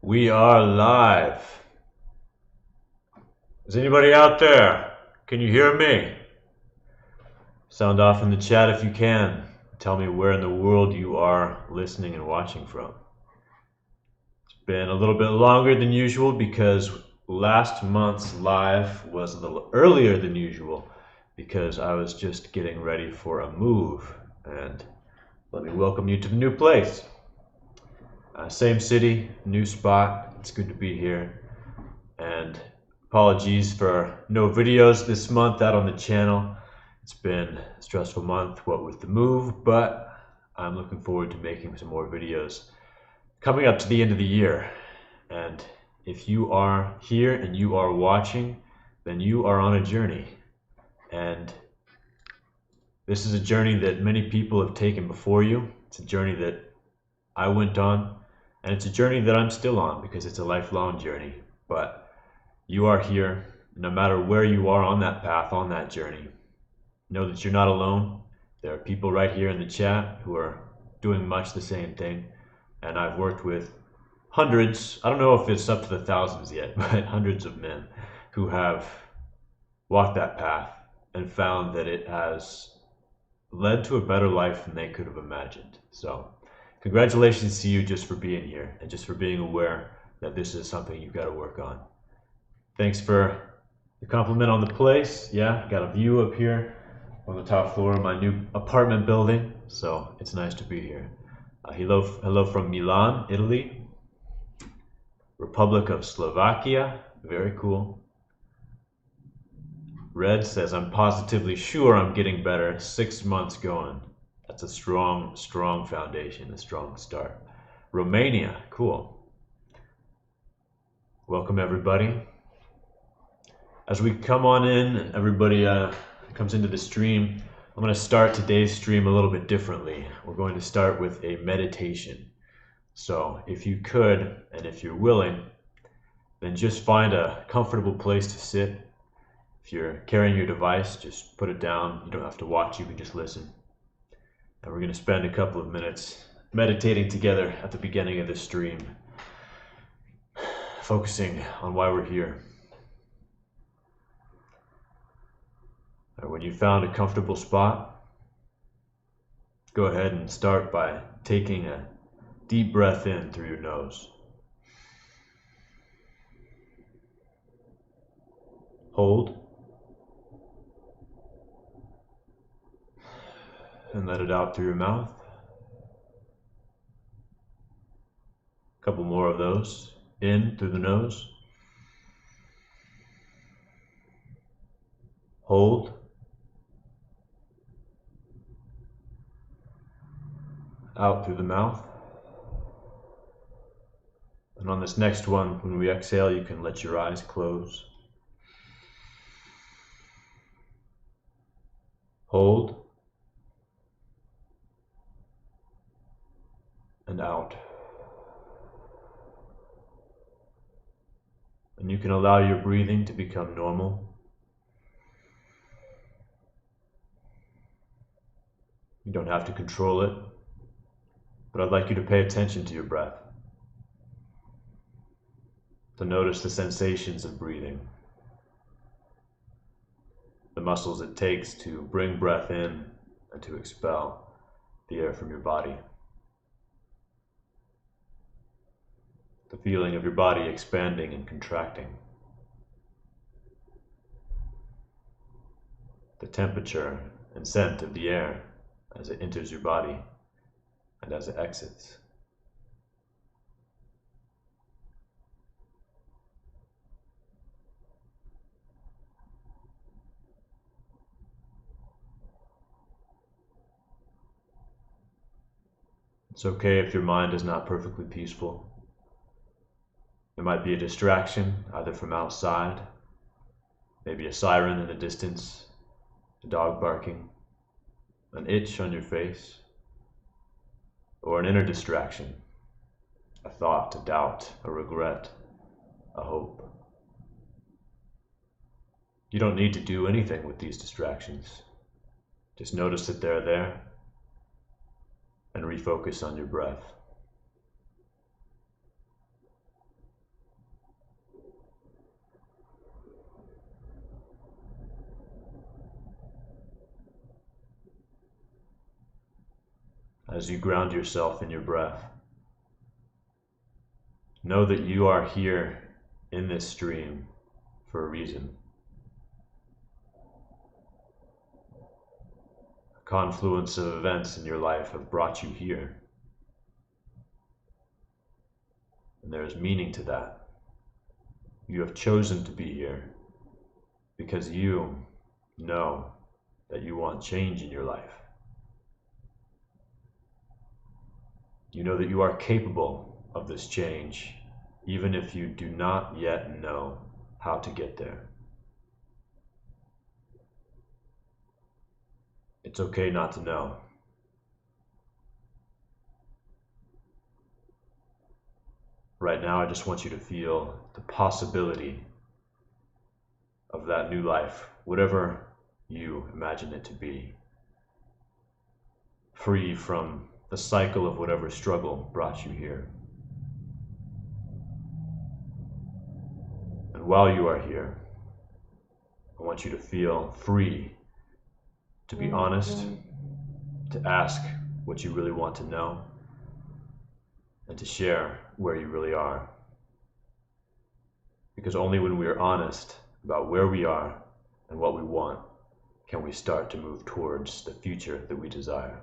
We are live. Is anybody out there? Can you hear me? Sound off in the chat if you can. Tell me where in the world you are listening and watching from. It's been a little bit longer than usual because last month's live was a little earlier than usual because I was just getting ready for a move. And let me welcome you to the new place. Same city, new spot. It's good to be here. And apologies for no videos this month out on the channel. It's been a stressful month, what with the move, but I'm looking forward to making some more videos coming up to the end of the year. And if you are here and you are watching, then you are on a journey. And this is a journey that many people have taken before you. It's a journey that I went on. And it's a journey that I'm still on because it's a lifelong journey. But you are here, no matter where you are on that path, on that journey. Know that you're not alone. There are people right here in the chat who are doing much the same thing. And I've worked with hundreds, I don't know if it's up to the thousands yet, but hundreds of men who have walked that path and found that it has led to a better life than they could have imagined. So congratulations to you just for being here and just for being aware that this is something you've got to work on. Thanks for the compliment on the place. Yeah, got a view up here on the top floor of my new apartment building, so it's nice to be here. Hello from Milan, Italy. Republic of Slovakia, very cool. Red says, I'm positively sure I'm getting better. 6 months going. That's a strong foundation, a strong start. Romania, cool. Welcome everybody. As we come on in, everybody comes into the stream, I'm going to start today's stream a little bit differently. We're going to start with a meditation. So if you could, and if you're willing, then just find a comfortable place to sit. If you're carrying your device, just put it down. You don't have to watch, you can just listen. And we're going to spend a couple of minutes meditating together at the beginning of the stream, focusing on why we're here. When you found a comfortable spot, go ahead and start by taking a deep breath in through your nose. Hold. And let it out through your mouth. A couple more of those. In through the nose. Hold. Out through the mouth. And on this next one, when we exhale, you can let your eyes close. Hold. And out. And you can allow your breathing to become normal. You don't have to control it, but I'd like you to pay attention to your breath, to notice the sensations of breathing, the muscles it takes to bring breath in and to expel the air from your body. The feeling of your body expanding and contracting. The temperature and scent of the air as it enters your body and as it exits. It's okay if your mind is not perfectly peaceful. There might be a distraction, either from outside, maybe a siren in the distance, a dog barking, an itch on your face, or an inner distraction, a thought, a doubt, a regret, a hope. You don't need to do anything with these distractions. Just notice that they're there and refocus on your breath. as you ground yourself in your breath. Know that you are here in this stream for a reason. A confluence of events in your life have brought you here. And there is meaning to that. You have chosen to be here because you know that you want change in your life. You know that you are capable of this change, even if you do not yet know how to get there. It's okay not to know. Right now, I just want you to feel the possibility of that new life, whatever you imagine it to be, free from the cycle of whatever struggle brought you here. And while you are here, I want you to feel free to be honest, to ask what you really want to know, and to share where you really are. Because only when we are honest about where we are and what we want can we start to move towards the future that we desire.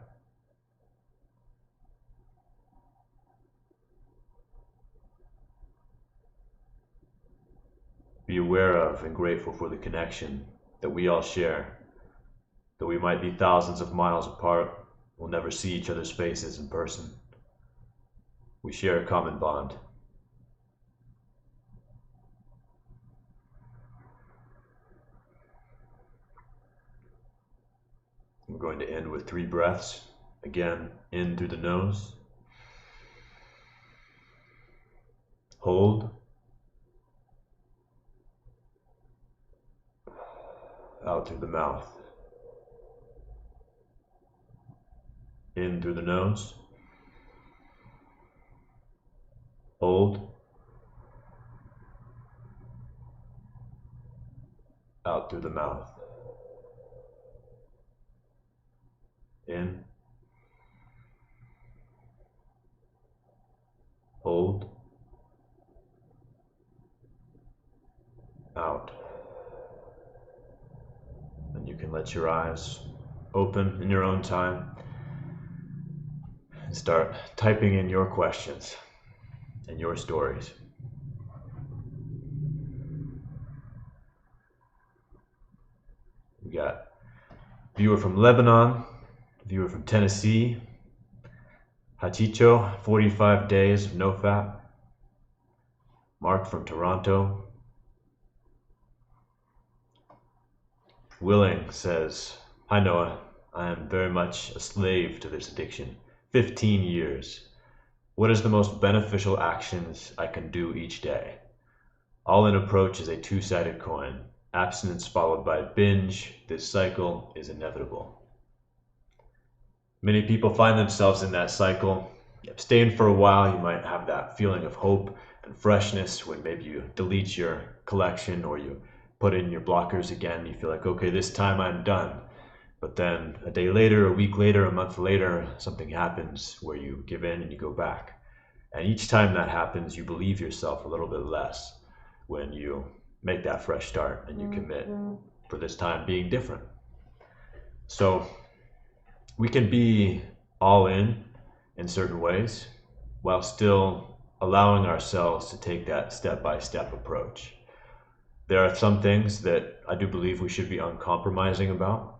Be aware of and grateful for the connection that we all share. Though we might be thousands of miles apart, we'll never see each other's faces in person. We share a common bond. We're going to end with 3 breaths. Again, in through the nose. Hold. Out through the mouth. In through the nose. Hold. Out through the mouth. In. Hold. Out. And you can let your eyes open in your own time and start typing in your questions and your stories. We got viewer from Lebanon, viewer from Tennessee, Hachicho, 45 days of no fat, Mark from Toronto. Willing says, "Hi Noah, I am very much a slave to this addiction. 15 years. What is the most beneficial actions I can do each day? All-in approach is a two-sided coin. Abstinence followed by binge. This cycle is inevitable." Many people find themselves in that cycle. You abstain for a while, you might have that feeling of hope and freshness when maybe you delete your collection or you put in your blockers again. You feel like, okay, this time I'm done. But then a day later, a week later, a month later, something happens where you give in and you go back. And each time that happens, you believe yourself a little bit less when you make that fresh start and you commit for this time being different. So we can be all in certain ways while still allowing ourselves to take that step-by-step approach. There are some things that I do believe we should be uncompromising about,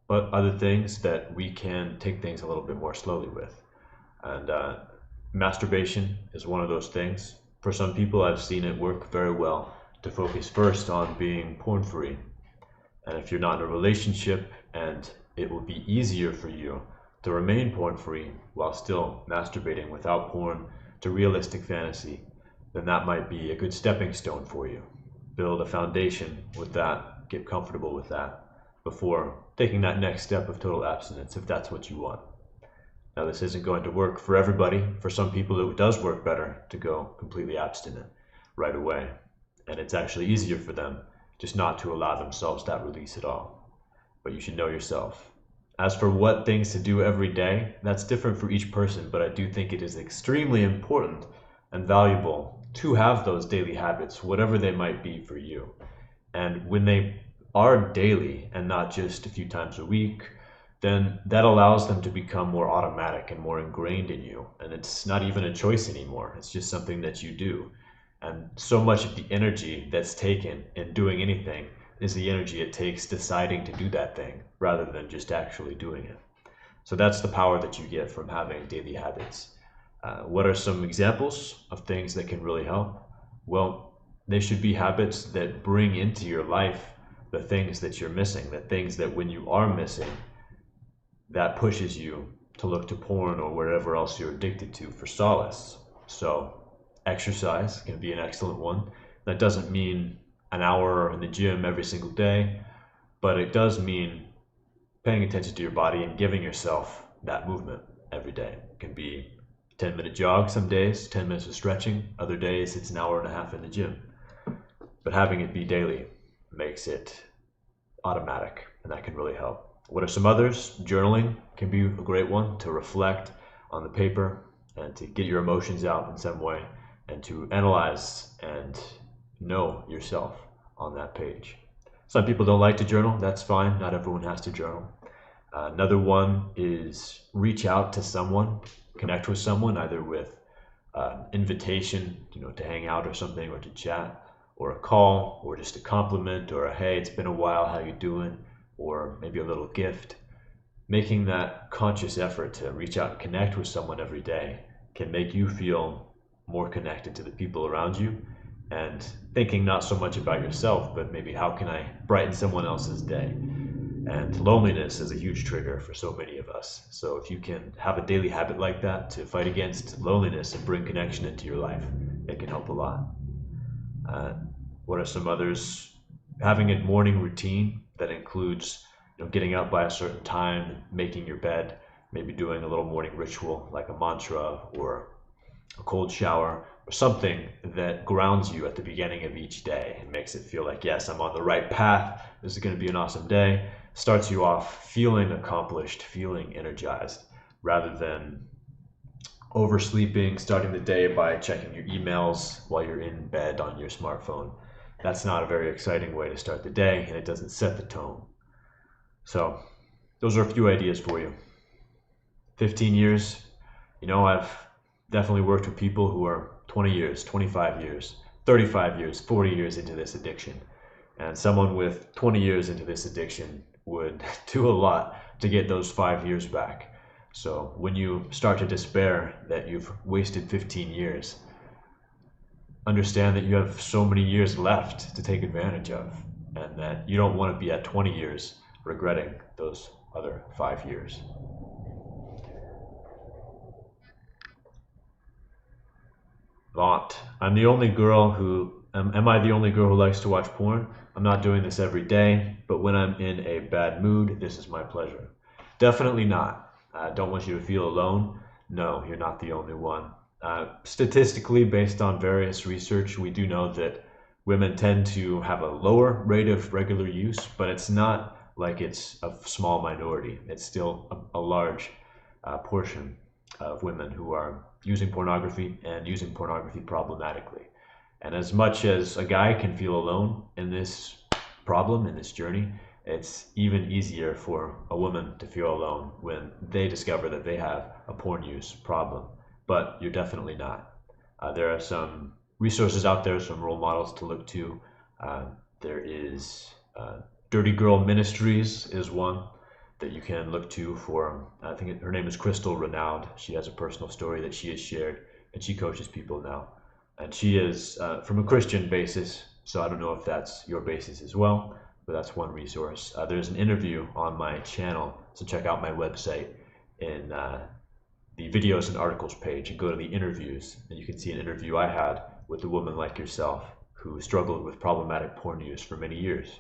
but other things that we can take things a little bit more slowly with. And masturbation is one of those things. For some people, I've seen it work very well to focus first on being porn-free. And if you're not in a relationship and it will be easier for you to remain porn-free while still masturbating without porn to realistic fantasy, then that might be a good stepping stone for you. Build a foundation with that, get comfortable with that before taking that next step of total abstinence if that's what you want. Now, this isn't going to work for everybody. For some people, it does work better to go completely abstinent right away. And it's actually easier for them just not to allow themselves that release at all. But you should know yourself. As for what things to do every day, that's different for each person, but I do think it is extremely important and valuable to have those daily habits, whatever they might be for you. And when they are daily and not just a few times a week, then that allows them to become more automatic and more ingrained in you. And it's not even a choice anymore. It's just something that you do. And so much of the energy that's taken in doing anything is the energy it takes deciding to do that thing rather than just actually doing it. So that's the power that you get from having daily habits. What are some examples of things that can really help? Well, they should be habits that bring into your life the things that you're missing, the things that when you are missing, that pushes you to look to porn or wherever else you're addicted to for solace. So exercise can be an excellent one. That doesn't mean an hour in the gym every single day, but it does mean paying attention to your body and giving yourself that movement every day. It can be a 10-minute jog some days, 10 minutes of stretching. Other days it's an hour and a half in the gym. But having it be daily makes it automatic, and that can really help. What are some others? Journaling can be a great one, to reflect on the paper and to get your emotions out in some way and to analyze and know yourself on that page. Some people don't like to journal. That's fine. Not everyone has to journal. Another one is reach out to someone, connect with someone, either with invitation, to hang out or something, or to chat, or a call, or just a compliment, or a hey, it's been a while, how you doing? Or maybe a little gift. Making that conscious effort to reach out and connect with someone every day can make you feel more connected to the people around you, and thinking not so much about yourself, but maybe how can I brighten someone else's day. And loneliness is a huge trigger for so many of us. So if you can have a daily habit like that to fight against loneliness and bring connection into your life, it can help a lot. What are some others? Having a morning routine that includes getting up by a certain time, making your bed, maybe doing a little morning ritual like a mantra or a cold shower or something that grounds you at the beginning of each day and makes it feel like, yes, I'm on the right path. This is going to be an awesome day. Starts you off feeling accomplished, feeling energized, rather than oversleeping, starting the day by checking your emails while you're in bed on your smartphone. That's not a very exciting way to start the day, and it doesn't set the tone. So those are a few ideas for you. 15 years, I've definitely worked with people who are 20 years, 25 years, 35 years, 40 years into this addiction. And someone with 20 years into this addiction would do a lot to get those 5 years back. So when you start to despair that you've wasted 15 years, understand that you have so many years left to take advantage of, and that you don't want to be at 20 years regretting those other 5 years. Vaunt. Am I the only girl who likes to watch porn? I'm not doing this every day, but when I'm in a bad mood, this is my pleasure. Definitely not. I don't want you to feel alone. No, you're not the only one. Statistically, based on various research, we do know that women tend to have a lower rate of regular use, but it's not like it's a small minority. It's still a large portion of women who are using pornography and using pornography problematically. And as much as a guy can feel alone in this problem, in this journey, it's even easier for a woman to feel alone when they discover that they have a porn use problem. But you're definitely not. There are some resources out there, some role models to look to. There is Dirty Girl Ministries is one that you can look to for, I think her name is Crystal Renaud. She has a personal story that she has shared, and she coaches people now. And she is from a Christian basis, so I don't know if that's your basis as well, but that's one resource. There's an interview on my channel, so check out my website in the videos and articles page and go to the interviews, and you can see an interview I had with a woman like yourself who struggled with problematic porn use for many years.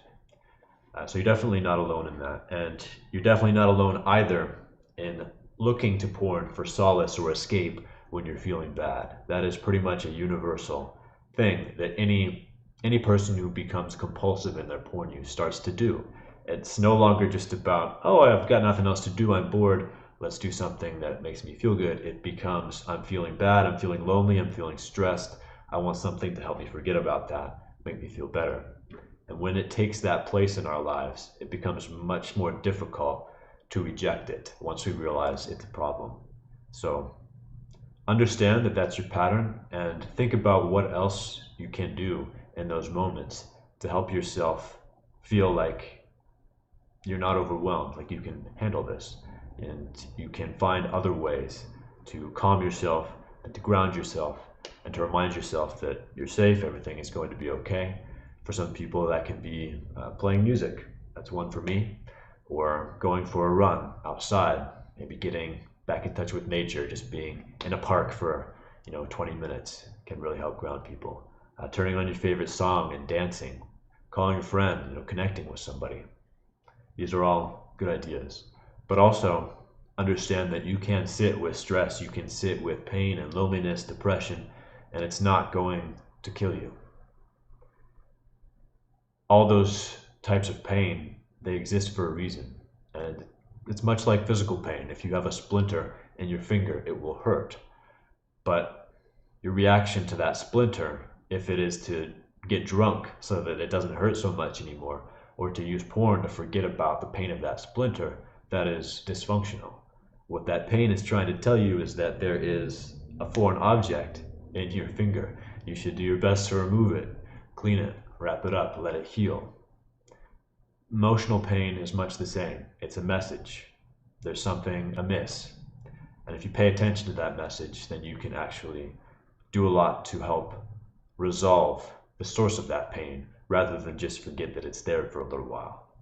So you're definitely not alone in that, and you're definitely not alone either in looking to porn for solace or escape when you're feeling bad. That is pretty much a universal thing that any person who becomes compulsive in their porn use starts to do. It's no longer just about, oh, I've got nothing else to do, I'm bored, let's do something that makes me feel good. It becomes, I'm feeling bad, I'm feeling lonely, I'm feeling stressed. I want something to help me forget about that, make me feel better. And when it takes that place in our lives, it becomes much more difficult to reject it once we realize it's a problem. So understand that that's your pattern and think about what else you can do in those moments to help yourself feel like you're not overwhelmed, like you can handle this, and you can find other ways to calm yourself and to ground yourself and to remind yourself that you're safe, everything is going to be okay. For some people, that can be playing music. That's one for me. Or going for a run outside, maybe getting back in touch with nature, just being in a park for 20 minutes can really help ground people. Turning on your favorite song and dancing, calling a friend, connecting with somebody. These are all good ideas. But also understand that you can sit with stress, you can sit with pain and loneliness, depression, and it's not going to kill you. All those types of pain, they exist for a reason. And it's much like physical pain. If you have a splinter in your finger, it will hurt. But your reaction to that splinter, if it is to get drunk so that it doesn't hurt so much anymore, or to use porn to forget about the pain of that splinter, that is dysfunctional. What that pain is trying to tell you is that there is a foreign object in your finger. You should do your best to remove it, clean it, wrap it up, let it heal. Emotional pain is much the same. It's a message. There's something amiss. And if you pay attention to that message, then you can actually do a lot to help resolve the source of that pain rather than just forget that it's there for a little while.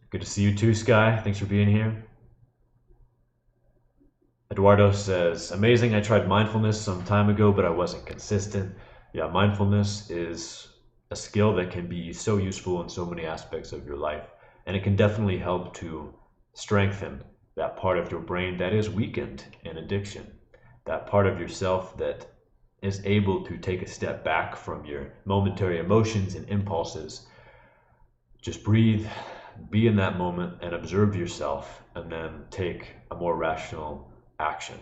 Good to see you too, Sky. Thanks for being here. Eduardo says, amazing, I tried mindfulness some time ago, but I wasn't consistent. Yeah, mindfulness is a skill that can be so useful in so many aspects of your life, and it can definitely help to strengthen that part of your brain that is weakened in addiction, that part of yourself that is able to take a step back from your momentary emotions and impulses. Just breathe, be in that moment and observe yourself, and then take a more rational action.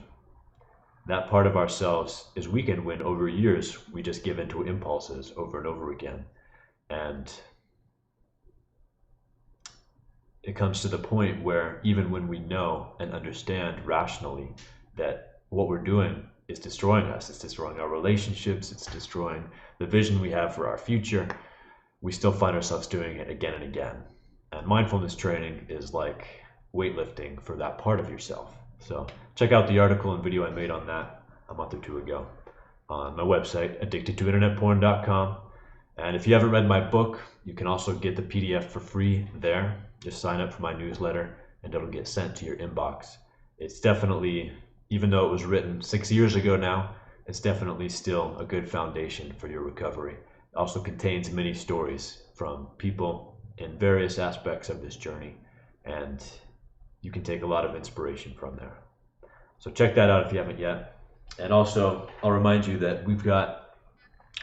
That part of ourselves is weakened when over years we just give into impulses over and over again. And it comes to the point where even when we know and understand rationally that what we're doing is destroying us, it's destroying our relationships, it's destroying the vision we have for our future, we still find ourselves doing it again and again. And mindfulness training is like weightlifting for that part of yourself. So check out the article and video I made on that a month or two ago on my website, addictedtointernetporn.com. And if you haven't read my book, you can also get the PDF for free there. Just sign up for my newsletter and it'll get sent to your inbox. It's definitely, even though it was written 6 years ago now, it's definitely still a good foundation for your recovery. It also contains many stories from people in various aspects of this journey, and you can take a lot of inspiration from there. So check that out if you haven't yet. And also, I'll remind you that we've got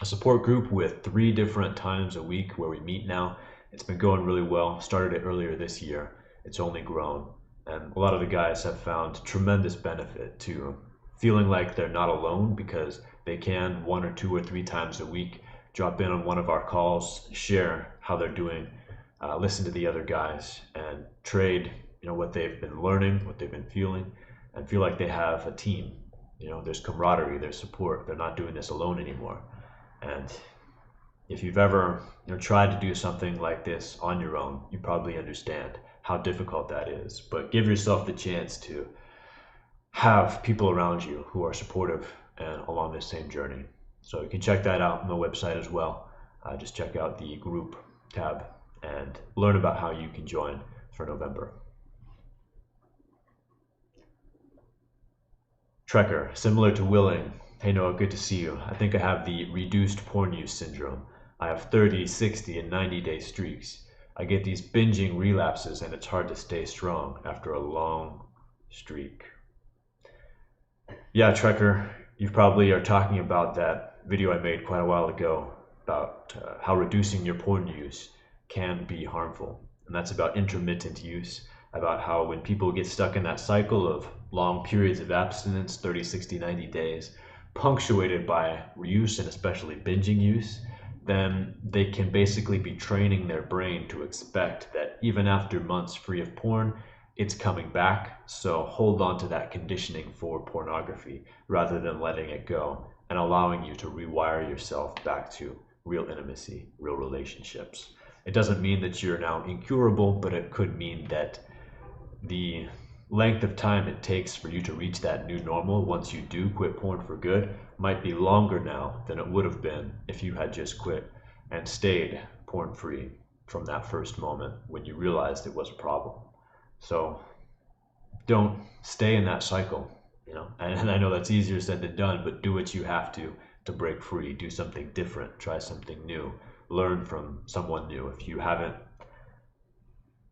a support group with 3 different times a week where we meet now. It's been going really well. Started it earlier this year. It's only grown. And a lot of the guys have found tremendous benefit to feeling like they're not alone, because they can 1 or 2 or 3 times a week drop in on one of our calls, share how they're doing, listen to the other guys, and trade what they've been learning, what they've been feeling, and feel like they have a team. There's camaraderie, there's support. They're not doing this alone anymore. And if you've ever tried to do something like this on your own, you probably understand how difficult that is. But give yourself the chance to have people around you who are supportive and along this same journey. So you can check that out on the website as well. Just check out the group tab and learn about how you can join for November. Trekker, similar to Willing. Hey Noah, good to see you. I think I have the reduced porn use syndrome. I have 30, 60, and 90-day streaks. I get these binging relapses and it's hard to stay strong after a long streak. Yeah, Trekker, you probably are talking about that video I made quite a while ago about how reducing your porn use can be harmful. And that's about intermittent use, about how when people get stuck in that cycle of long periods of abstinence, 30, 60, 90 days, punctuated by use and especially binging use, then they can basically be training their brain to expect that even after months free of porn, it's coming back. So hold on to that conditioning for pornography rather than letting it go and allowing you to rewire yourself back to real intimacy, real relationships. It doesn't mean that you're now incurable, but it could mean that the length of time it takes for you to reach that new normal once you do quit porn for good might be longer now than it would have been if you had just quit and stayed porn free from that first moment when you realized it was a problem. So don't stay in that cycle, and I know that's easier said than done, but do what you have to break free. Do something different, try something new, learn from someone new. If you haven't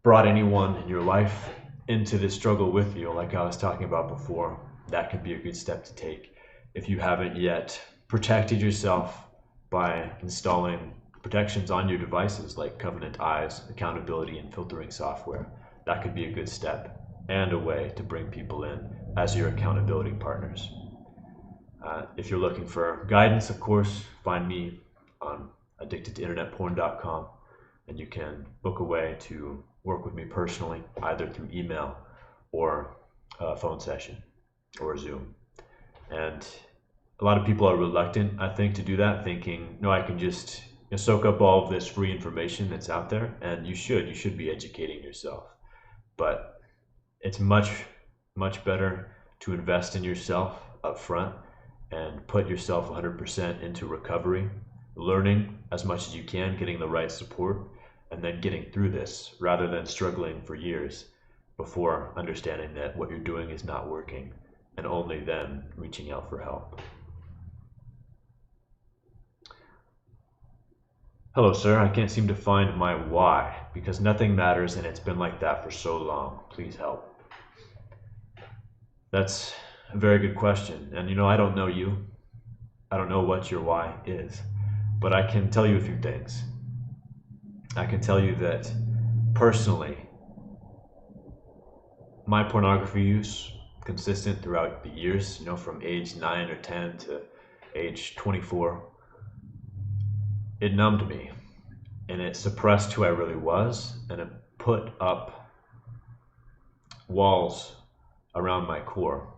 brought anyone in your life into this struggle with you, like I was talking about before, that could be a good step to take. If you haven't yet protected yourself by installing protections on your devices like Covenant Eyes, accountability and filtering software, that could be a good step and a way to bring people in as your accountability partners. If you're looking for guidance, of course, find me on addictedtointernetporn.com, and you can book a way to work with me personally, either through email or a phone session or Zoom. And a lot of people are reluctant, I think, to do that, thinking, no, I can just soak up all of this free information that's out there, and you should be educating yourself. But it's much, much better to invest in yourself up front and put yourself 100% into recovery, learning as much as you can, getting the right support, and then getting through this rather than struggling for years before understanding that what you're doing is not working and only then reaching out for help. Hello, sir. I can't seem to find my why because nothing matters and it's been like that for so long. Please help. That's a very good question. And I don't know you. I don't know what your why is, but I can tell you a few things. I can tell you that personally, my pornography use, consistent throughout the years, from age 9 or 10 to age 24, it numbed me and it suppressed who I really was, and it put up walls around my core.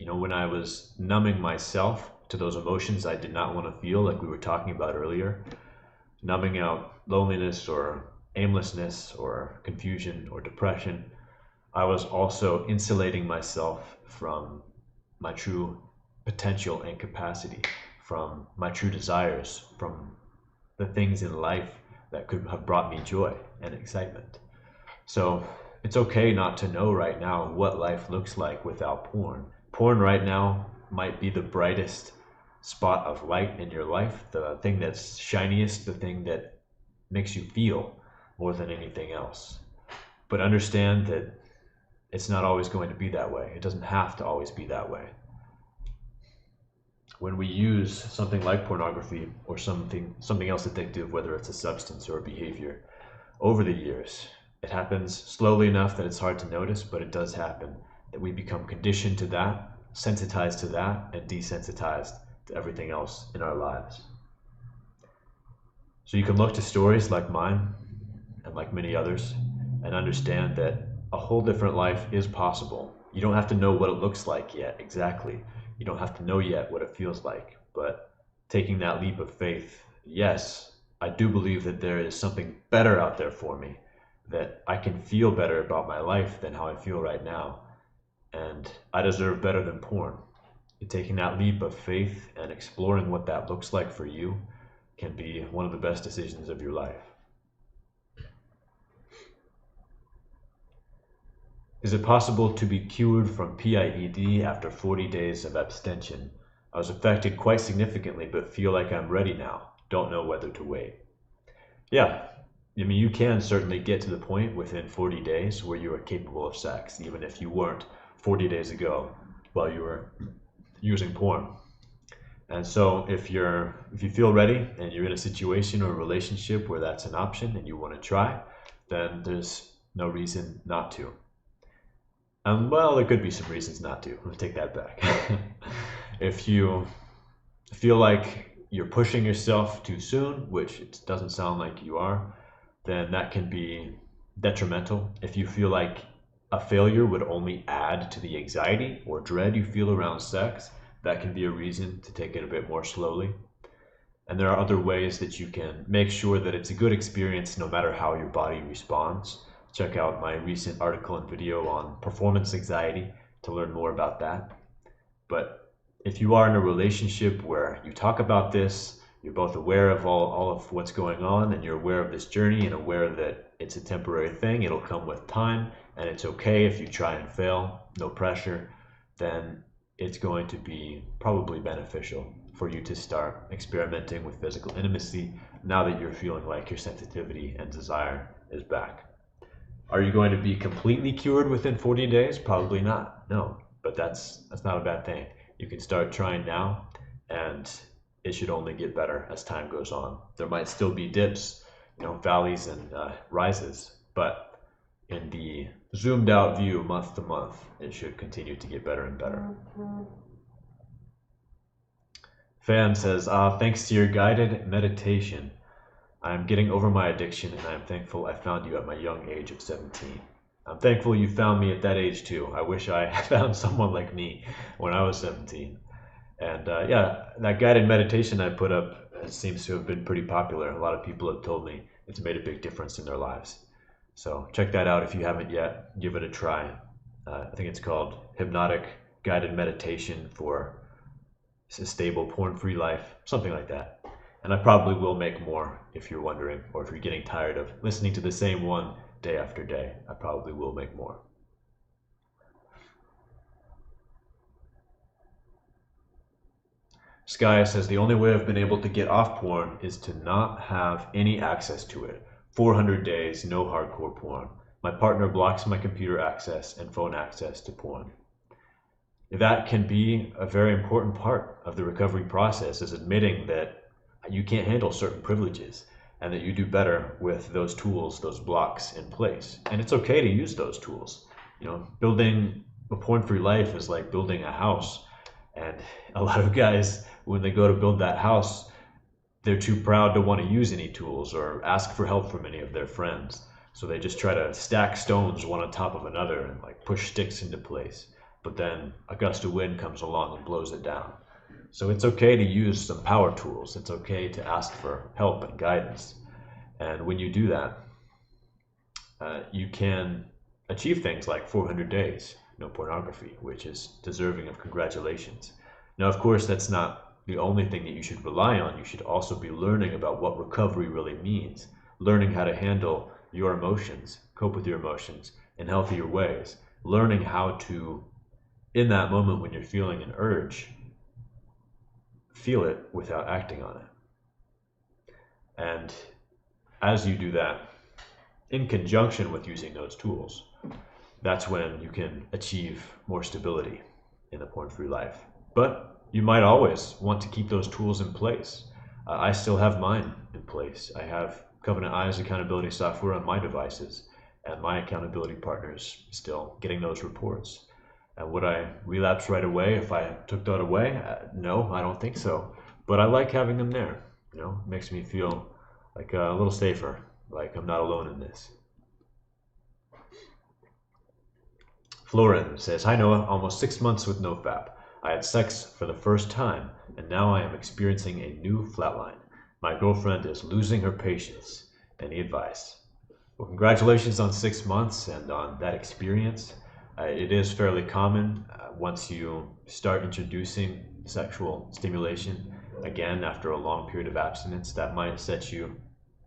When I was numbing myself to those emotions I did not want to feel, like we were talking about earlier, numbing out loneliness or aimlessness or confusion or depression, I was also insulating myself from my true potential and capacity, from my true desires, from the things in life that could have brought me joy and excitement. So it's okay not to know right now what life looks like without porn. Porn right now might be the brightest spot of light in your life, the thing that's shiniest, the thing that makes you feel more than anything else. But understand that it's not always going to be that way. It doesn't have to always be that way. When we use something like pornography or something else addictive, whether it's a substance or a behavior, over the years, it happens slowly enough that it's hard to notice, but it does happen, that we become conditioned to that, sensitized to that, and desensitized to everything else in our lives. So you can look to stories like mine and like many others and understand that a whole different life is possible. You don't have to know what it looks like yet, exactly. You don't have to know yet what it feels like, but taking that leap of faith, yes, I do believe that there is something better out there for me, that I can feel better about my life than how I feel right now, and I deserve better than porn. And taking that leap of faith and exploring what that looks like for you can be one of the best decisions of your life. Is it possible to be cured from PIED after 40 days of abstention? I was affected quite significantly, but feel like I'm ready now. Don't know whether to wait. Yeah, you can certainly get to the point within 40 days where you are capable of sex, even if you weren't 40 days ago while you were using porn. And so if you feel ready and you're in a situation or a relationship where that's an option and you want to try, then there's no reason not to. Well, there could be some reasons not to. I'll take that back. If you feel like you're pushing yourself too soon, which it doesn't sound like you are, then that can be detrimental. If you feel like a failure would only add to the anxiety or dread you feel around sex, that can be a reason to take it a bit more slowly. And there are other ways that you can make sure that it's a good experience no matter how your body responds. Check out my recent article and video on performance anxiety to learn more about that. But if you are in a relationship where you talk about this, you're both aware of all of what's going on, and you're aware of this journey and aware that it's a temporary thing, it'll come with time, and it's okay if you try and fail, no pressure, then it's going to be probably beneficial for you to start experimenting with physical intimacy now that you're feeling like your sensitivity and desire is back. Are you going to be completely cured within 40 days? Probably not, no, but that's not a bad thing. You can start trying now, and it should only get better as time goes on. There might still be dips, valleys and rises, but in the zoomed out view month to month, it should continue to get better and better. Fan says, thanks to your guided meditation, I'm getting over my addiction, and I'm thankful I found you at my young age of 17. I'm thankful you found me at that age too. I wish I had found someone like me when I was 17. And that guided meditation I put up seems to have been pretty popular. A lot of people have told me it's made a big difference in their lives. So check that out if you haven't yet. Give it a try. I think it's called Hypnotic Guided Meditation for a Stable Porn-Free Life, something like that. And I probably will make more if you're wondering, or if you're getting tired of listening to the same one day after day. I probably will make more. Sky says, the only way I've been able to get off porn is to not have any access to it. 400 days, no hardcore porn. My partner blocks my computer access and phone access to porn. That can be a very important part of the recovery process, is admitting that you can't handle certain privileges and that you do better with those tools, those blocks in place. And it's okay to use those tools. Building a porn-free life is like building a house. And a lot of guys, when they go to build that house, they're too proud to want to use any tools or ask for help from any of their friends. So they just try to stack stones one on top of another and push sticks into place. But then a gust of wind comes along and blows it down. So it's okay to use some power tools. It's okay to ask for help and guidance. And when you do that, you can achieve things like 400 days, no pornography, which is deserving of congratulations. Now, of course, that's not the only thing that you should rely on. You should also be learning about what recovery really means, learning how to handle your emotions, cope with your emotions in healthier ways, learning how to, in that moment when you're feeling an urge, feel it without acting on it. And as you do that, in conjunction with using those tools, that's when you can achieve more stability in the porn-free life. But you might always want to keep those tools in place. I still have mine in place. I have Covenant Eyes accountability software on my devices, and my accountability partners still getting those reports. And would I relapse right away if I took that away? No, I don't think so. But I like having them there. It makes me feel like a little safer, like I'm not alone in this. Florin says, hi Noah, almost 6 months with NoFap. I had sex for the first time, and now I am experiencing a new flatline. My girlfriend is losing her patience. Any advice? Well, congratulations on 6 months and on that experience. It is fairly common once you start introducing sexual stimulation again after a long period of abstinence. That might set you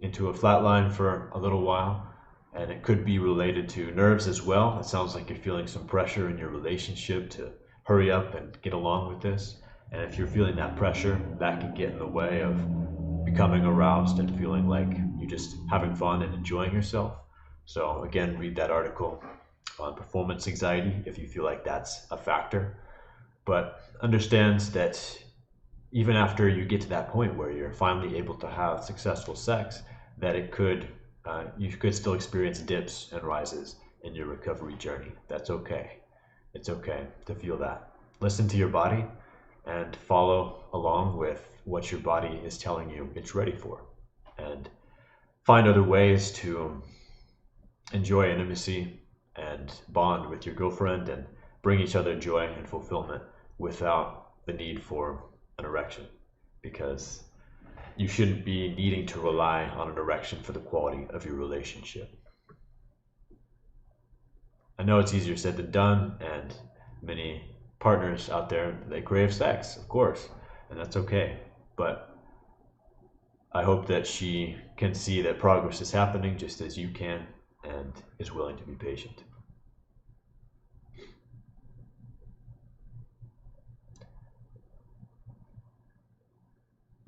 into a flatline for a little while, and it could be related to nerves as well. It sounds like you're feeling some pressure in your relationship to hurry up and get along with this. And if you're feeling that pressure, that can get in the way of becoming aroused and feeling like you're just having fun and enjoying yourself. So again, read that article on performance anxiety if you feel like that's a factor. But understand that even after you get to that point where you're finally able to have successful sex, that you could still experience dips and rises in your recovery journey. That's okay. It's okay to feel that. Listen to your body and follow along with what your body is telling you it's ready for. And find other ways to enjoy intimacy and bond with your girlfriend and bring each other joy and fulfillment without the need for an erection, because you shouldn't be needing to rely on an erection for the quality of your relationship. I know it's easier said than done, and many partners out there, they crave sex, of course, and that's okay. But I hope that she can see that progress is happening just as you can and is willing to be patient.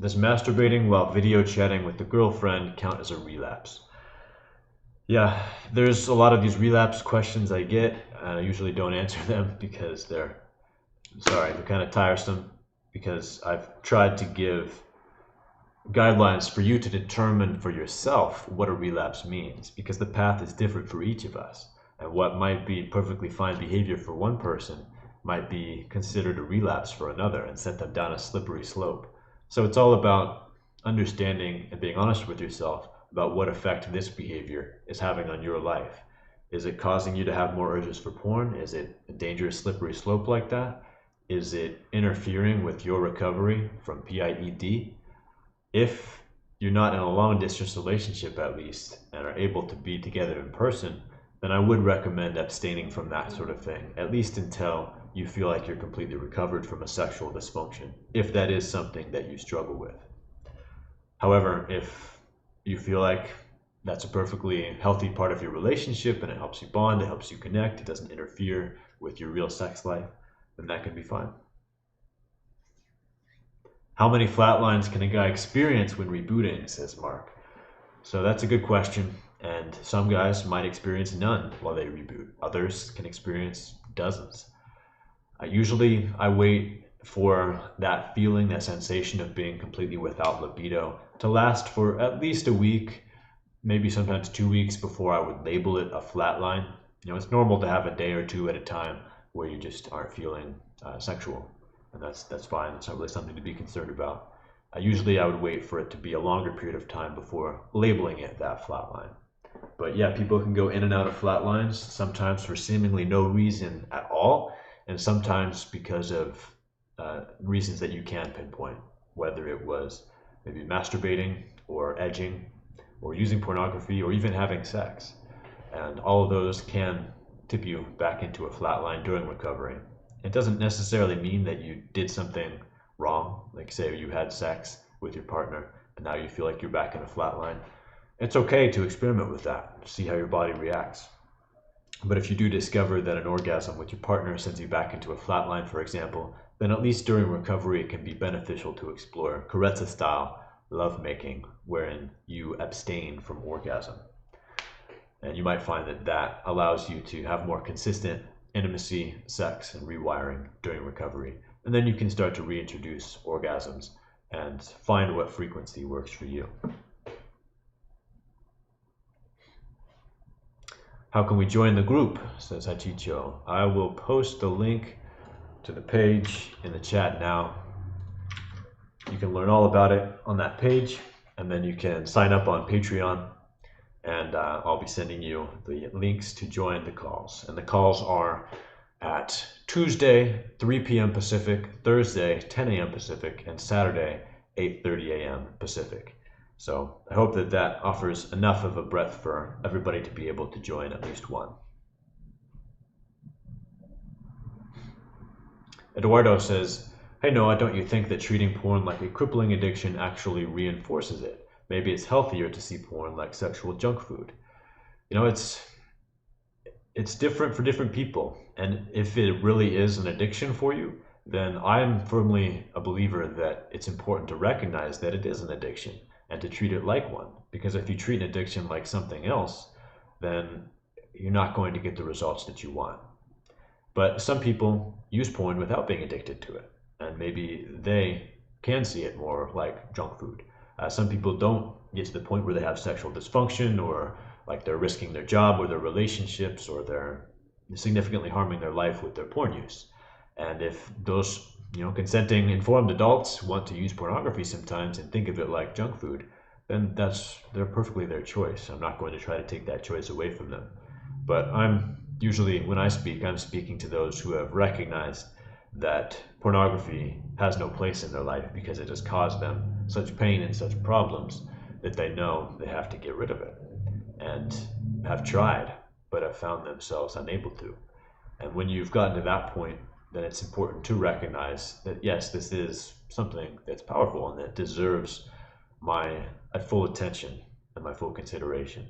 Does masturbating while video chatting with the girlfriend count as a relapse? Yeah, there's a lot of these relapse questions I get, and I usually don't answer them because they're kind of tiresome, because I've tried to give guidelines for you to determine for yourself what a relapse means, because the path is different for each of us, and what might be perfectly fine behavior for one person might be considered a relapse for another and set them down a slippery slope. So it's all about understanding and being honest with yourself about what effect this behavior is having on your life. Is it causing you to have more urges for porn? Is it a dangerous slippery slope like that? Is it interfering with your recovery from PIED? If you're not in a long distance relationship, at least, and are able to be together in person, then I would recommend abstaining from that sort of thing, at least until you feel like you're completely recovered from a sexual dysfunction, if that is something that you struggle with. However, if you feel like that's a perfectly healthy part of your relationship and it helps you bond, it helps you connect, it doesn't interfere with your real sex life, then that can be fine. How many flatlines can a guy experience when rebooting, says Mark? So that's a good question, and some guys might experience none while they reboot. Others can experience dozens. Usually I wait for that feeling, that sensation of being completely without libido to last for at least a week, maybe sometimes 2 weeks, before I would label it a flatline. It's normal to have a day or two at a time where you just aren't feeling sexual, and that's fine. It's not really something to be concerned about. Usually I would wait for it to be a longer period of time before labeling it that flatline. But yeah, people can go in and out of flatlines, sometimes for seemingly no reason at all, and sometimes because of reasons that you can't pinpoint, whether it was maybe masturbating or edging or using pornography or even having sex. And all of those can tip you back into a flatline during recovery. It doesn't necessarily mean that you did something wrong, like say you had sex with your partner and now you feel like you're back in a flatline. It's okay to experiment with that, see how your body reacts. But if you do discover that an orgasm with your partner sends you back into a flatline, for example, then at least during recovery it can be beneficial to explore Carezza-style lovemaking, wherein you abstain from orgasm. And you might find that that allows you to have more consistent intimacy, sex, and rewiring during recovery. And then you can start to reintroduce orgasms and find what frequency works for you. How can we join the group, says Hachicho. I will post the link to the page in the chat now. You can learn all about it on that page, and then you can sign up on Patreon, and I'll be sending you the links to join the calls. And the calls are at Tuesday, 3 p.m. Pacific, Thursday, 10 a.m. Pacific, and Saturday, 8:30 a.m. Pacific. So I hope that that offers enough of a breadth for everybody to be able to join at least one. Eduardo says, hey Noah, don't you think that treating porn like a crippling addiction actually reinforces it? Maybe it's healthier to see porn like sexual junk food. It's different for different people. And if it really is an addiction for you, then I'm firmly a believer that it's important to recognize that it is an addiction and to treat it like one. Because if you treat an addiction like something else, then you're not going to get the results that you want. But some people use porn without being addicted to it, and maybe they can see it more like junk food. Some people don't get to the point where they have sexual dysfunction, or like they're risking their job or their relationships, or they're significantly harming their life with their porn use. And if those consenting informed adults want to use pornography sometimes and think of it like junk food, then they're perfectly their choice. I'm not going to try to take that choice away from them. But when I speak, I'm speaking to those who have recognized that pornography has no place in their life because it has caused them such pain and such problems that they know they have to get rid of it, and have tried but have found themselves unable to. And when you've gotten to that point, then it's important to recognize that yes, this is something that's powerful and that deserves my full attention and my full consideration.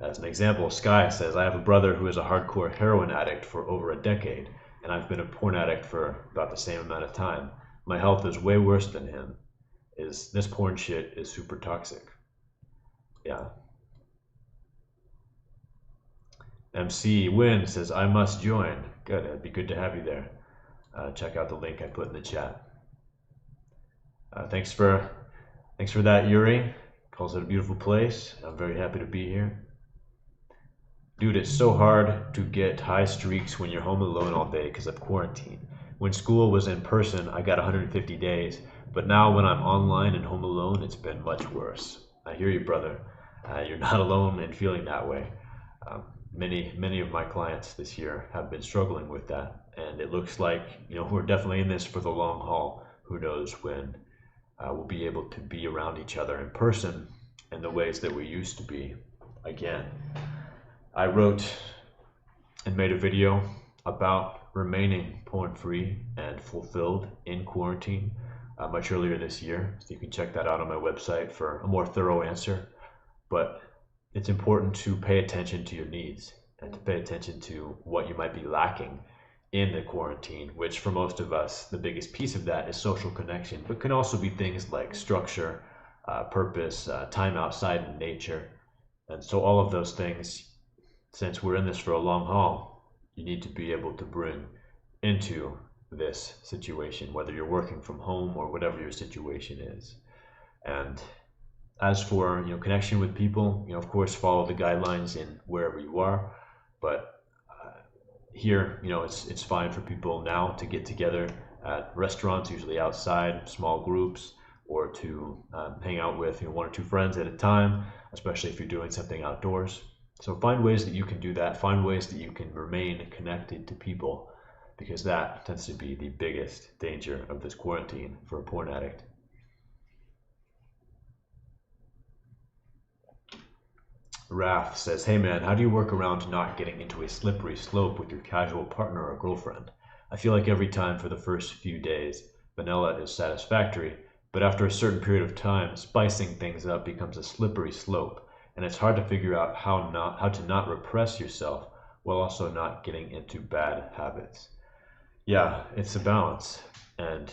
As an example, Sky says, I have a brother who is a hardcore heroin addict for over a decade, and I've been a porn addict for about the same amount of time. My health is way worse than him. This porn shit is super toxic. Yeah. MC Win says, I must join. Good, it'd be good to have you there. Check out the link I put in the chat. Thanks for that, Yuri. Calls it a beautiful place. I'm very happy to be here. Dude, it's so hard to get high streaks when you're home alone all day because of quarantine. When school was in person, I got 150 days, but now when I'm online and home alone, it's been much worse. I hear you, brother. You're not alone in feeling that way. Many of my clients this year have been struggling with that, and it looks like we're definitely in this for the long haul. Who knows when we'll be able to be around each other in person in the ways that we used to be again. I wrote and made a video about remaining porn-free and fulfilled in quarantine much earlier this year, so you can check that out on my website for a more thorough answer. But it's important to pay attention to your needs and to pay attention to what you might be lacking in the quarantine, which for most of us, the biggest piece of that is social connection, but can also be things like structure, purpose, time outside in nature. And so all of those things, since we're in this for a long haul, you need to be able to bring into this situation, whether you're working from home or whatever your situation is. And as for connection with people, of course, follow the guidelines in wherever you are. But here, it's fine for people now to get together at restaurants, usually outside, small groups, or to hang out with one or two friends at a time, especially if you're doing something outdoors. So find ways that you can do that. Find ways that you can remain connected to people, because that tends to be the biggest danger of this quarantine for a porn addict. Raf says, hey man, how do you work around not getting into a slippery slope with your casual partner or girlfriend? I feel like every time for the first few days, vanilla is satisfactory, but after a certain period of time, spicing things up becomes a slippery slope, and it's hard to figure out how to not repress yourself while also not getting into bad habits. Yeah, it's a balance, and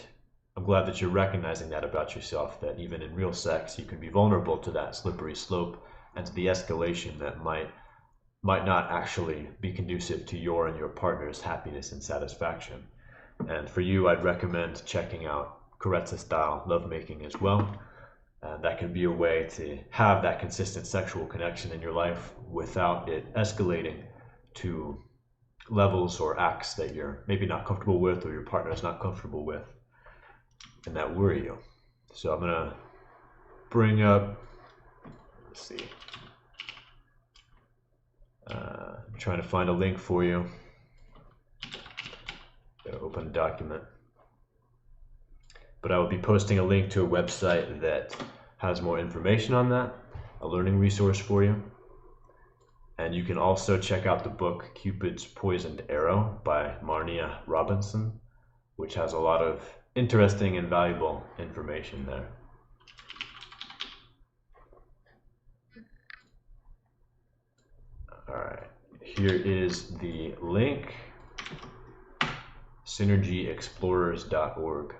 I'm glad that you're recognizing that about yourself, that even in real sex, you can be vulnerable to that slippery slope and to the escalation that might not actually be conducive to your and your partner's happiness and satisfaction. And for you, I'd recommend checking out Carezza style lovemaking as well. That can be a way to have that consistent sexual connection in your life without it escalating to levels or acts that you're maybe not comfortable with, or your partner is not comfortable with, and that worry you. So I'm gonna bring up, let's see, I'm trying to find a link for you. Gotta open a document. But I will be posting a link to a website that has more information on that, a learning resource for you. And you can also check out the book Cupid's Poisoned Arrow by Marnia Robinson, which has a lot of interesting and valuable information there. All right, here is the link, synergyexplorers.org.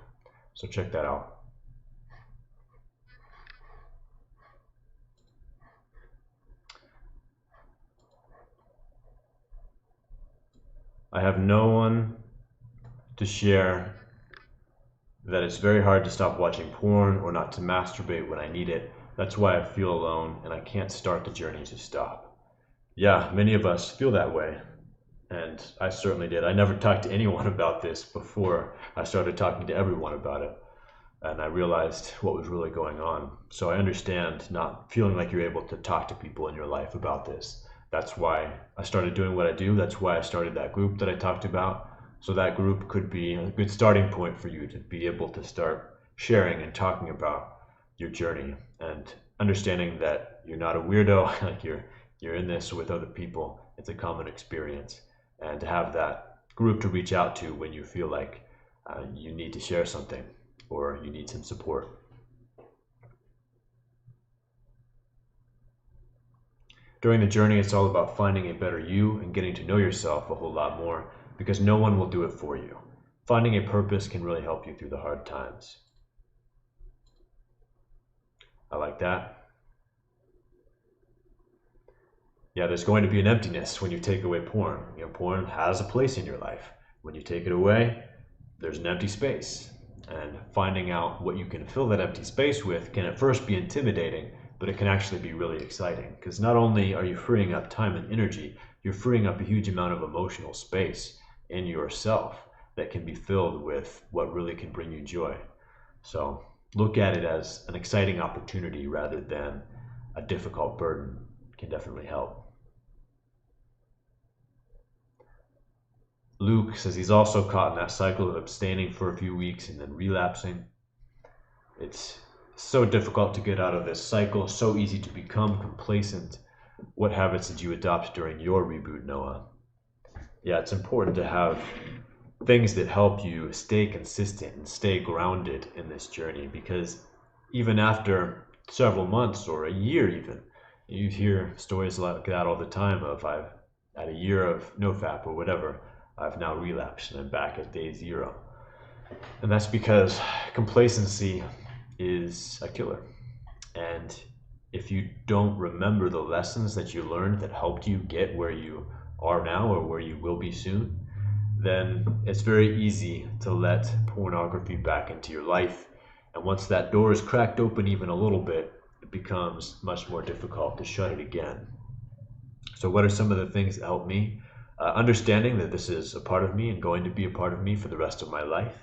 So check that out. I have no one to share that it's very hard to stop watching porn or not to masturbate when I need it. That's why I feel alone and I can't start the journey to stop. Yeah, many of us feel that way. And I certainly did. I never talked to anyone about this before I started talking to everyone about it. And I realized what was really going on. So I understand not feeling like you're able to talk to people in your life about this. That's why I started doing what I do. That's why I started that group that I talked about. So that group could be a good starting point for you to be able to start sharing and talking about your journey and understanding that you're not a weirdo, like you're in this with other people. It's a common experience. And to have that group to reach out to when you feel like you need to share something or you need some support. During the journey, it's all about finding a better you and getting to know yourself a whole lot more, because no one will do it for you. Finding a purpose can really help you through the hard times. I like that. Yeah, there's going to be an emptiness when you take away porn. You know, porn has a place in your life. When you take it away, there's an empty space. And finding out what you can fill that empty space with can at first be intimidating, but it can actually be really exciting. Because not only are you freeing up time and energy, you're freeing up a huge amount of emotional space in yourself that can be filled with what really can bring you joy. So look at it as an exciting opportunity rather than a difficult burden. It can definitely help. Luke says he's also caught in that cycle of abstaining for a few weeks and then relapsing. It's so difficult to get out of this cycle, so easy to become complacent. What habits did you adopt during your reboot, Noah? Yeah, it's important to have things that help you stay consistent and stay grounded in this journey, because even after several months or a year even, you hear stories like that all the time of I've had a year of nofap or whatever, I've now relapsed and I'm back at day 0. And that's because complacency is a killer. And if you don't remember the lessons that you learned that helped you get where you are now or where you will be soon, then it's very easy to let pornography back into your life. And once that door is cracked open even a little bit, it becomes much more difficult to shut it again. So what are some of the things that help me? Understanding that this is a part of me and going to be a part of me for the rest of my life,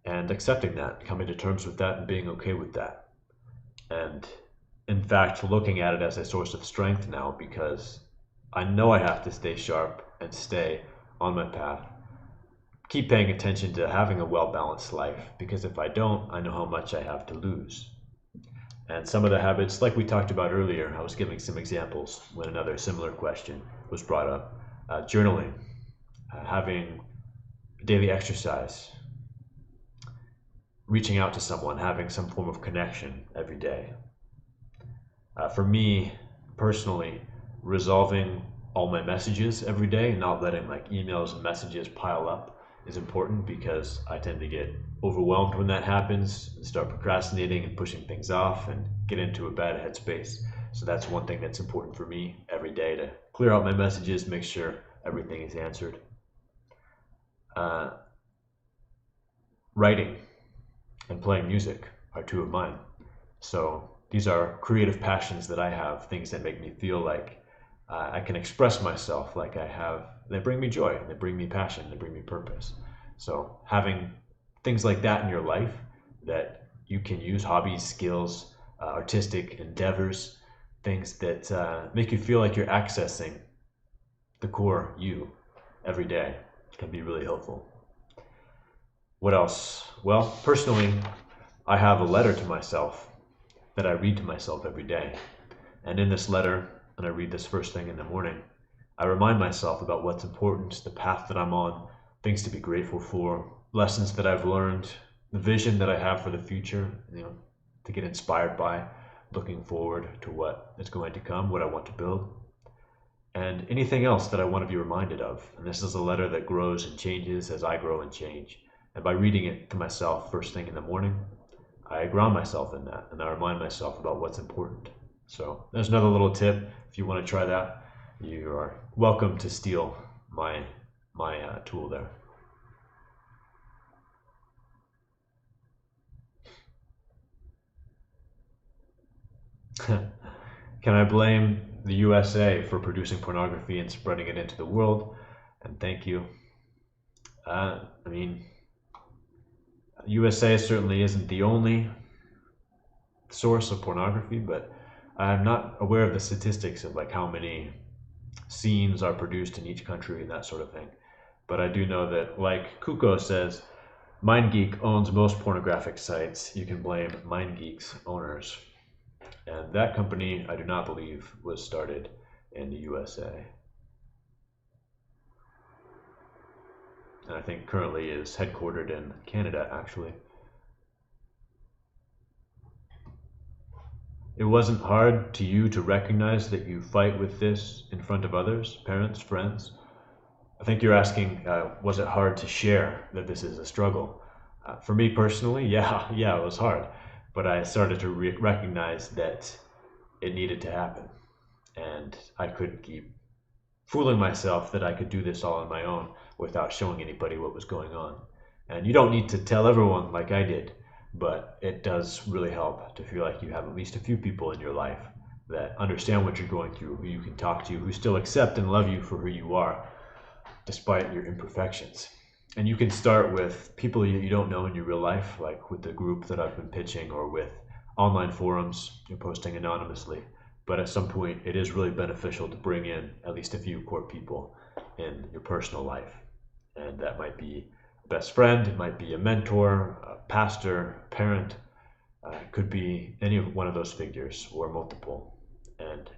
and accepting that, coming to terms with that and being okay with that. And in fact, looking at it as a source of strength now, because I know I have to stay sharp and stay on my path. Keep paying attention to having a well-balanced life, because if I don't, I know how much I have to lose. And some of the habits, like we talked about earlier, I was giving some examples when another similar question was brought up. Journaling, having daily exercise, reaching out to someone, having some form of connection every day. For me, personally, resolving all my messages every day and not letting like emails and messages pile up is important, because I tend to get overwhelmed when that happens and start procrastinating and pushing things off and get into a bad headspace. So that's one thing that's important for me every day, to clear out my messages, make sure everything is answered. Writing and playing music are 2 of mine. So these are creative passions that I have, things that make me feel like I can express myself, like they bring me joy, they bring me passion, they bring me purpose. So having things like that in your life that you can use, hobbies, skills, artistic endeavors, things that make you feel like you're accessing the core you every day, can be really helpful. What else? Well, personally, I have a letter to myself that I read to myself every day. And in this letter, and I read this first thing in the morning, I remind myself about what's important, the path that I'm on, things to be grateful for, lessons that I've learned, the vision that I have for the future, to get inspired by, looking forward to what is going to come, what I want to build, and anything else that I want to be reminded of. And this is a letter that grows and changes as I grow and change. And by reading it to myself first thing in the morning, I ground myself in that, and I remind myself about what's important. So there's another little tip. If you want to try that, you are welcome to steal my tool there. Can I blame the USA for producing pornography and spreading it into the world? And thank you. I mean, USA certainly isn't the only source of pornography, but I'm not aware of the statistics of like how many scenes are produced in each country and that sort of thing. But I do know that, like Kuko says, MindGeek owns most pornographic sites. You can blame MindGeek's owners. And that company, I do not believe, was started in the USA. And I think currently is headquartered in Canada, actually. It wasn't hard to you to recognize that you fight with this in front of others, parents, friends? I think you're asking, was it hard to share that this is a struggle? For me personally, yeah, it was hard. But I started to recognize that it needed to happen. And I couldn't keep fooling myself that I could do this all on my own without showing anybody what was going on. And you don't need to tell everyone like I did, but it does really help to feel like you have at least a few people in your life that understand what you're going through, who you can talk to, who still accept and love you for who you are, despite your imperfections. And you can start with people you don't know in your real life, like with the group that I've been pitching, or with online forums you're posting anonymously. But at some point, it is really beneficial to bring in at least a few core people in your personal life. And that might be a best friend, it might be a mentor, a pastor, a parent. It could be any of one of those figures or multiple. And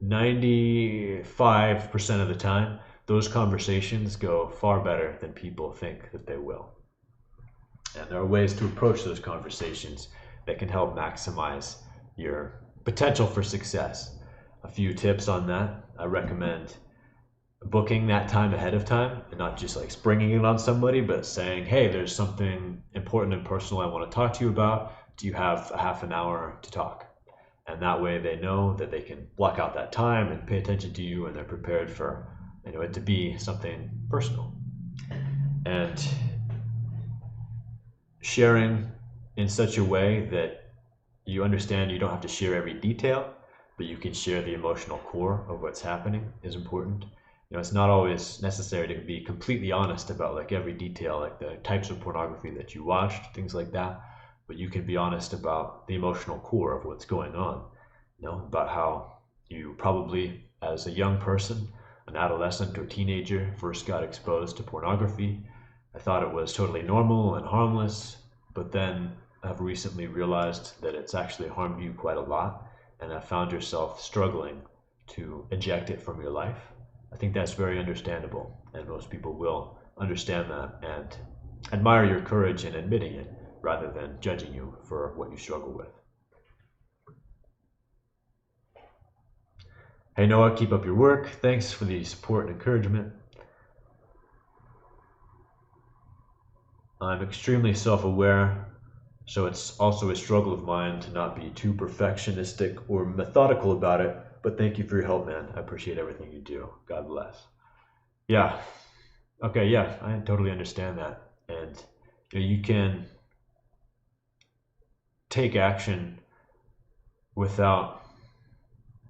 95% of the time, those conversations go far better than people think that they will. And there are ways to approach those conversations that can help maximize your potential for success. A few tips on that. I recommend booking that time ahead of time and not just like springing it on somebody, but saying, hey, there's something important and personal I want to talk to you about. Do you have a half an hour to talk? And that way they know that they can block out that time and pay attention to you, and they're prepared for it to be something personal. And sharing in such a way that you understand you don't have to share every detail, but you can share the emotional core of what's happening is important. It's not always necessary to be completely honest about like every detail, like the types of pornography that you watched, things like that. But you can be honest about the emotional core of what's going on, about how you probably, as a young person, an adolescent or teenager, first got exposed to pornography. I thought it was totally normal and harmless, but then I've recently realized that it's actually harmed you quite a lot, and I've found yourself struggling to eject it from your life. I think that's very understandable, and most people will understand that and admire your courage in admitting it rather than judging you for what you struggle with. Hey Noah, keep up your work. Thanks for the support and encouragement. I'm extremely self-aware, so it's also a struggle of mine to not be too perfectionistic or methodical about it, but thank you for your help, man. I appreciate everything you do. God bless. Yeah. Okay, yeah, I totally understand that. And you can take action without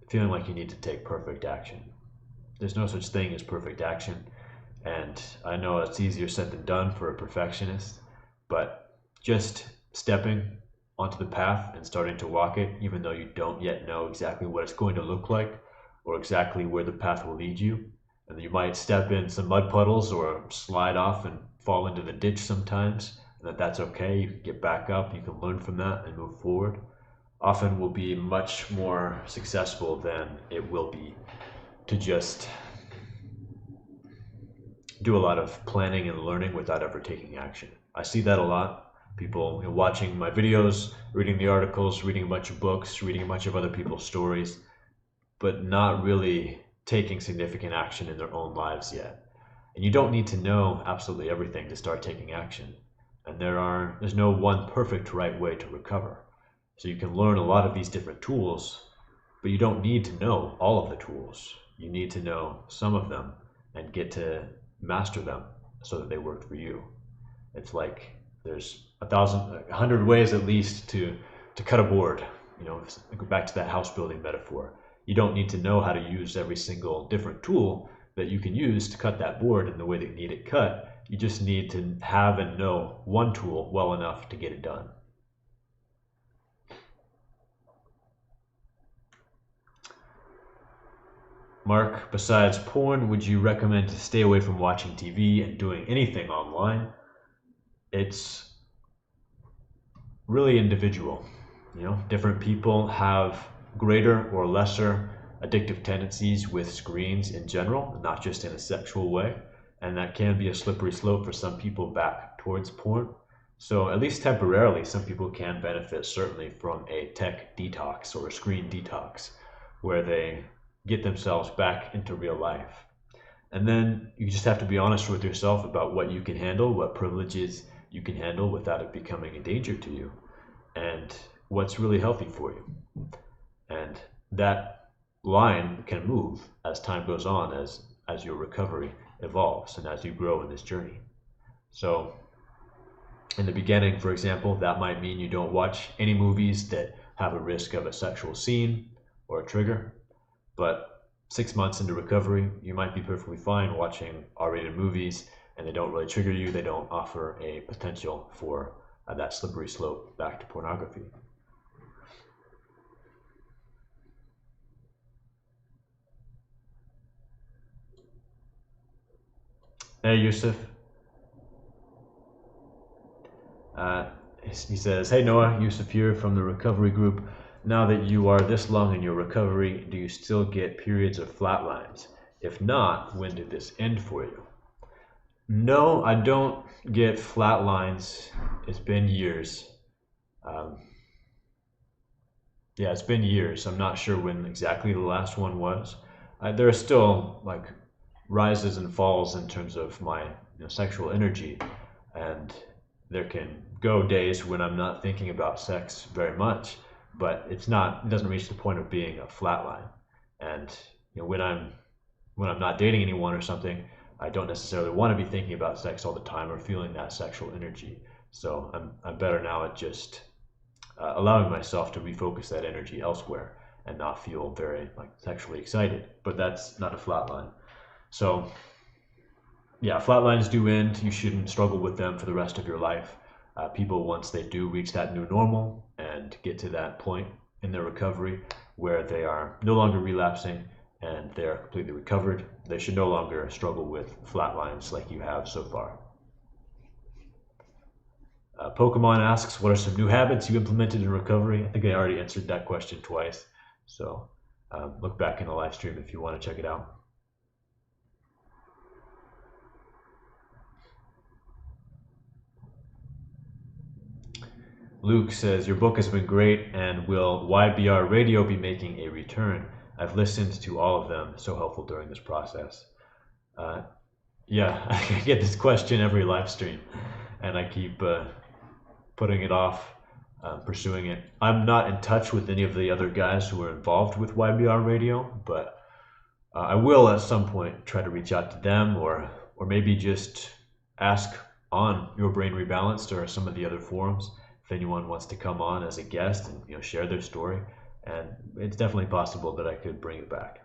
feeling like you need to take perfect action. There's no such thing as perfect action, and I know it's easier said than done for a perfectionist, but just stepping onto the path and starting to walk it, even though you don't yet know exactly what it's going to look like or exactly where the path will lead you, and you might step in some mud puddles or slide off and fall into the ditch sometimes, and that's okay. You can get back up, you can learn from that and move forward. Often will be much more successful than it will be to just do a lot of planning and learning without ever taking action. I see that a lot. People watching my videos, reading the articles, reading a bunch of books, reading a bunch of other people's stories, but not really taking significant action in their own lives yet. And you don't need to know absolutely everything to start taking action. And there's no one perfect right way to recover. So you can learn a lot of these different tools, but you don't need to know all of the tools. You need to know some of them and get to master them so that they work for you. It's like there's 100 ways at least to cut a board. Go back to that house building metaphor. You don't need to know how to use every single different tool that you can use to cut that board in the way that you need it cut. You just need to have and know one tool well enough to get it done. Mark, besides porn, would you recommend to stay away from watching TV and doing anything online? It's really individual. Different people have greater or lesser addictive tendencies with screens in general, not just in a sexual way. And that can be a slippery slope for some people back towards porn. So at least temporarily, some people can benefit certainly from a tech detox or a screen detox, where they get themselves back into real life. And then you just have to be honest with yourself about what you can handle, what privileges you can handle without it becoming a danger to you, and what's really healthy for you. And that line can move as time goes on, as your recovery evolves and as you grow in this journey. So in the beginning, for example, that might mean you don't watch any movies that have a risk of a sexual scene or a trigger. But 6 months into recovery, you might be perfectly fine watching R-rated movies, and they don't really trigger you. They don't offer a potential for that slippery slope back to pornography. Hey, Yusuf. He says, hey, Noah, Yusuf here from the recovery group. Now that you are this long in your recovery, do you still get periods of flatlines? If not, when did this end for you? No, I don't get flatlines. It's been years. It's been years. I'm not sure when exactly the last one was. There are still like rises and falls in terms of my sexual energy, and there can go days when I'm not thinking about sex very much, but it doesn't reach the point of being a flatline. And when I'm not dating anyone or something, I don't necessarily want to be thinking about sex all the time or feeling that sexual energy. So I'm better now at just allowing myself to refocus that energy elsewhere and not feel very sexually excited. But that's not a flatline. So yeah, flatlines do end. You shouldn't struggle with them for the rest of your life. People, once they do reach that new normal and get to that point in their recovery where they are no longer relapsing and they're completely recovered, they should no longer struggle with flatlines like you have so far. Pokemon asks, what are some new habits you implemented in recovery? I think I already answered that question twice. So look back in the live stream if you want to check it out. Luke says, your book has been great, and will YBR Radio be making a return? I've listened to all of them, so helpful during this process. Yeah, I get this question every live stream, and I keep putting it off, pursuing it. I'm not in touch with any of the other guys who are involved with YBR Radio, but I will at some point try to reach out to them, or maybe just ask on Your Brain Rebalanced or some of the other forums if anyone wants to come on as a guest and share their story. And it's definitely possible that I could bring it back.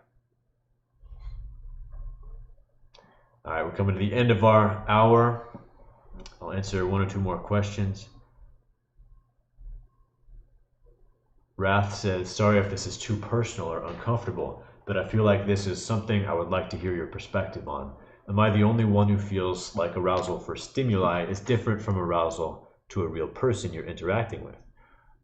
All right, we're coming to the end of our hour. I'll answer one or two more questions. Wrath says, sorry if this is too personal or uncomfortable, but I feel like this is something I would like to hear your perspective on. Am I the only one who feels like arousal for stimuli is different from arousal to a real person you're interacting with?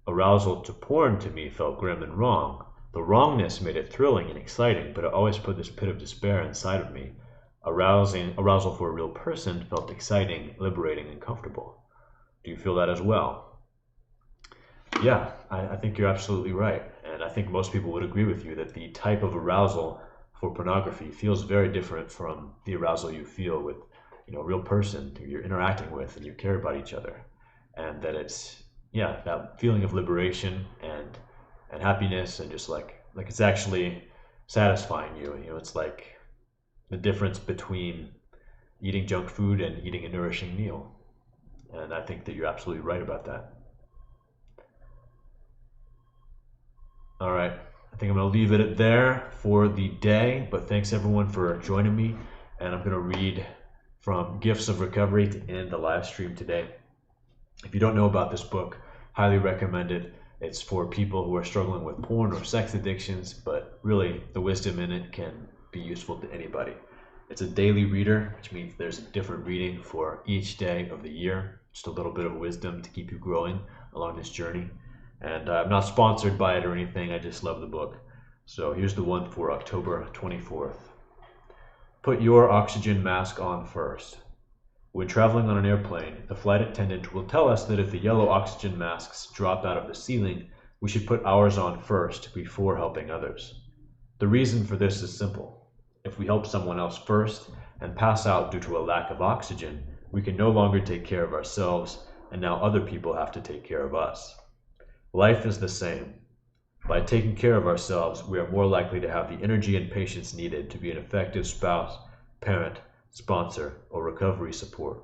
Arousal to porn to me felt grim and wrong. The wrongness made it thrilling and exciting, but it always put this pit of despair inside of me. Arousal for a real person felt exciting, liberating, and comfortable. Do you feel that as well? Yeah, I think you're absolutely right. And I think most people would agree with you that the type of arousal for pornography feels very different from the arousal you feel with a real person who you're interacting with and you care about each other. And that it's, that feeling of liberation and happiness, and just like it's actually satisfying you. It's like the difference between eating junk food and eating a nourishing meal. And I think that you're absolutely right about that. All right. I think I'm going to leave it there for the day, but thanks everyone for joining me. And I'm going to read from Gifts of Recovery to end the live stream today. If you don't know about this book, highly recommend it. It's for people who are struggling with porn or sex addictions, but really the wisdom in it can be useful to anybody. It's a daily reader, which means there's a different reading for each day of the year. Just a little bit of wisdom to keep you growing along this journey. And I'm not sponsored by it or anything, I just love the book. So here's the one for October 24th. Put your oxygen mask on first. When traveling on an airplane, the flight attendant will tell us that if the yellow oxygen masks drop out of the ceiling, we should put ours on first before helping others. The reason for this is simple. If we help someone else first and pass out due to a lack of oxygen, we can no longer take care of ourselves, and now other people have to take care of us. Life is the same. By taking care of ourselves, we are more likely to have the energy and patience needed to be an effective spouse, parent, sponsor, or recovery support.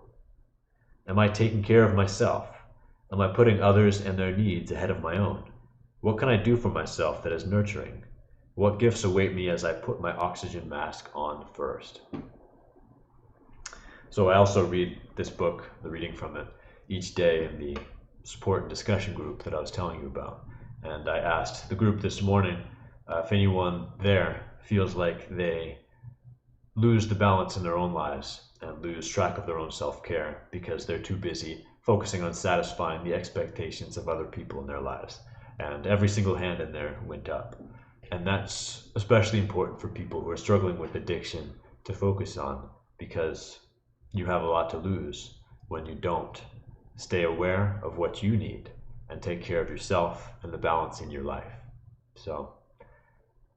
Am I taking care of myself? Am I putting others and their needs ahead of my own? What can I do for myself that is nurturing? What gifts await me as I put my oxygen mask on first? So I also read this book, the reading from it, each day in the support and discussion group that I was telling you about. And I asked the group this morning if anyone there feels like they lose the balance in their own lives and lose track of their own self-care because they're too busy focusing on satisfying the expectations of other people in their lives. And every single hand in there went up. And that's especially important for people who are struggling with addiction to focus on, because you have a lot to lose when you don't stay aware of what you need and take care of yourself and the balance in your life. So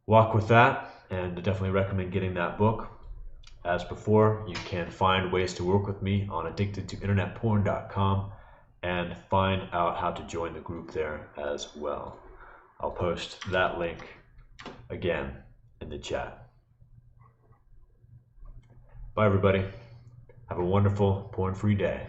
walk with that, and I definitely recommend getting that book. As before, you can find ways to work with me on addictedtointernetporn.com and find out how to join the group there as well. I'll post that link again in the chat. Bye everybody. Have a wonderful porn-free day.